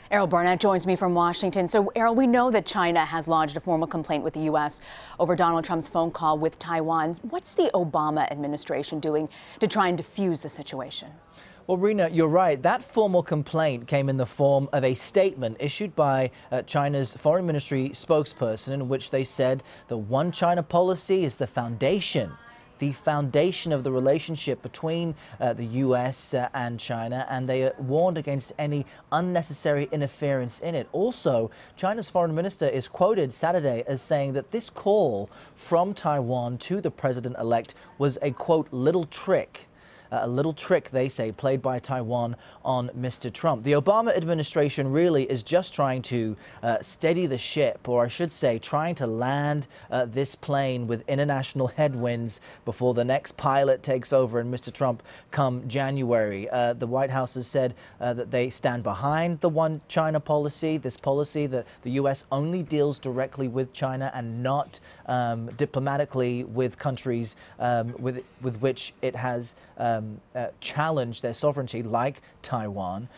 Errol Barnett joins me from Washington. So, Errol, we know that China has lodged a formal complaint with the U.S. over Donald Trump's phone call with Taiwan. What's the Obama administration doing to try and defuse the situation? Well, Rena, you're right. That formal complaint came in the form of a statement issued by China's foreign ministry spokesperson, in which they said the one China policy is the foundation of the relationship between the U.S. And China, and they warned against any unnecessary interference in it. Also, China's foreign minister is quoted Saturday as saying that this call from Taiwan to the president-elect was a, quote, little trick. A little trick, they say, played by Taiwan on Mr. Trump. The Obama administration really is just trying to steady the ship, or I should say, trying to land this plane with international headwinds before the next pilot takes over and Mr. Trump come January. The White House has said that they stand behind the one China policy, this policy that the U.S. only deals directly with China and not diplomatically with countries with which it has challenge their sovereignty, like Taiwan,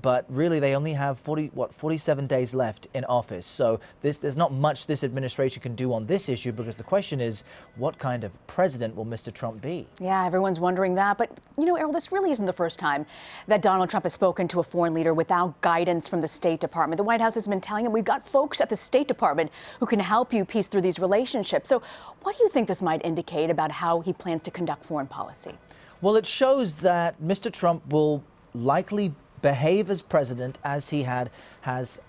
but really they only have 47 days left in office. So there's not much this administration can do on this issue, because the question is, what kind of president will Mr. Trump be? Yeah, everyone's wondering that. But, you know, Errol, this really isn't the first time that Donald Trump has spoken to a foreign leader without guidance from the State Department. The White House has been telling him, we've got folks at the State Department who can help you piece through these relationships. So what do you think this might indicate about how he plans to conduct foreign policy? Well, it shows that Mr. Trump will likely behave as president as he has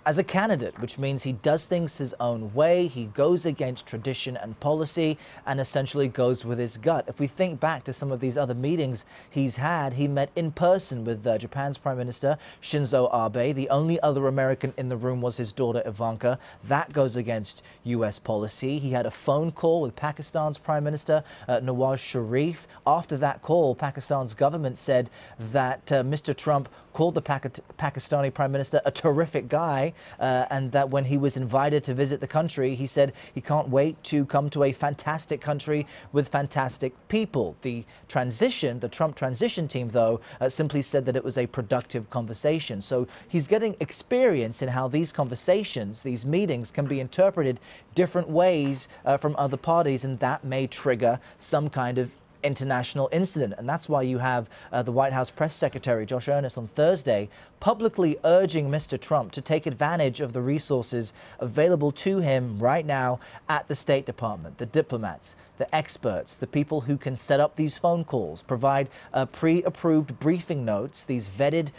as a candidate, which means he does things his own way. He goes against tradition and policy and essentially goes with his gut. If we think back to some of these other meetings he's had, he met in person with Japan's Prime Minister Shinzo Abe. The only other American in the room was his daughter Ivanka. That goes against U.S. policy. He had a phone call with Pakistan's Prime Minister Nawaz Sharif. After that call, Pakistan's government said that Mr. Trump called the Pakistani Prime Minister a terrific guy, and that when he was invited to visit the country, he said he can't wait to come to a fantastic country with fantastic people. The Trump transition team, though, simply said that it was a productive conversation. So he's getting experience in how these conversations, these meetings, can be interpreted different ways from other parties, and that may trigger some kind of international incident. And that's why you have the White House press secretary, Josh Earnest, on Thursday publicly urging Mr. Trump to take advantage of the resources available to him right now at the State Department, the diplomats, the experts, the people who can set up these phone calls, provide pre-approved briefing notes, these vetted,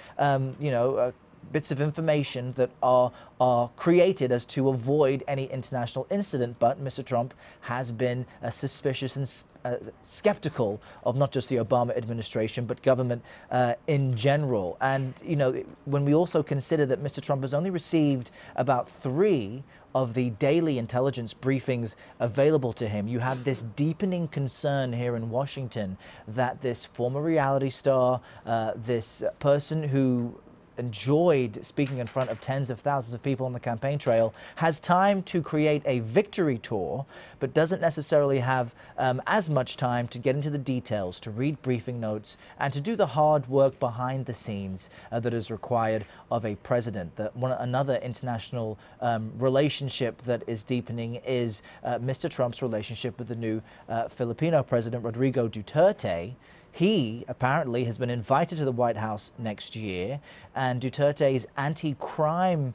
bits of information that are created as to avoid any international incident. But Mr. Trump has been suspicious and skeptical of not just the Obama administration, but government in general. And, you know, when we also consider that Mr. Trump has only received about 3 of the daily intelligence briefings available to him, you have this deepening concern here in Washington that this former reality star, this person who enjoyed speaking in front of tens of thousands of people on the campaign trail, has time to create a victory tour, but doesn't necessarily have as much time to get into the details, to read briefing notes, and to do the hard work behind the scenes that is required of a president. Another international relationship that is deepening is Mr. Trump's relationship with the new Filipino president, Rodrigo Duterte. He apparently has been invited to the White House next year, and Duterte's anti-crime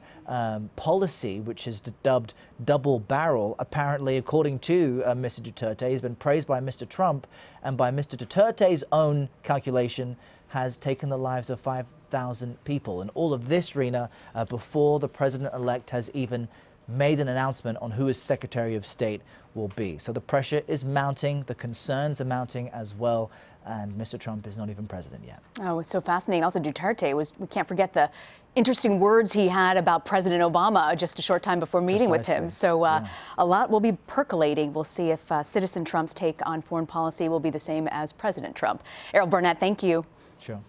policy, which is dubbed double barrel, apparently, according to Mr. Duterte, has been praised by Mr. Trump, and by Mr. Duterte's own calculation, has taken the lives of 5,000 people. And all of this, Rena, before the president-elect has even made an announcement on who his Secretary of State will be. So the pressure is mounting, the concerns are mounting as well, and Mr. Trump is not even president yet. Oh, it's so fascinating. Also, Duterte we can't forget the interesting words he had about President Obama just a short time before meeting with him. So a lot will be percolating. We'll see if Citizen Trump's take on foreign policy will be the same as President Trump. Errol Barnett, thank you. Sure.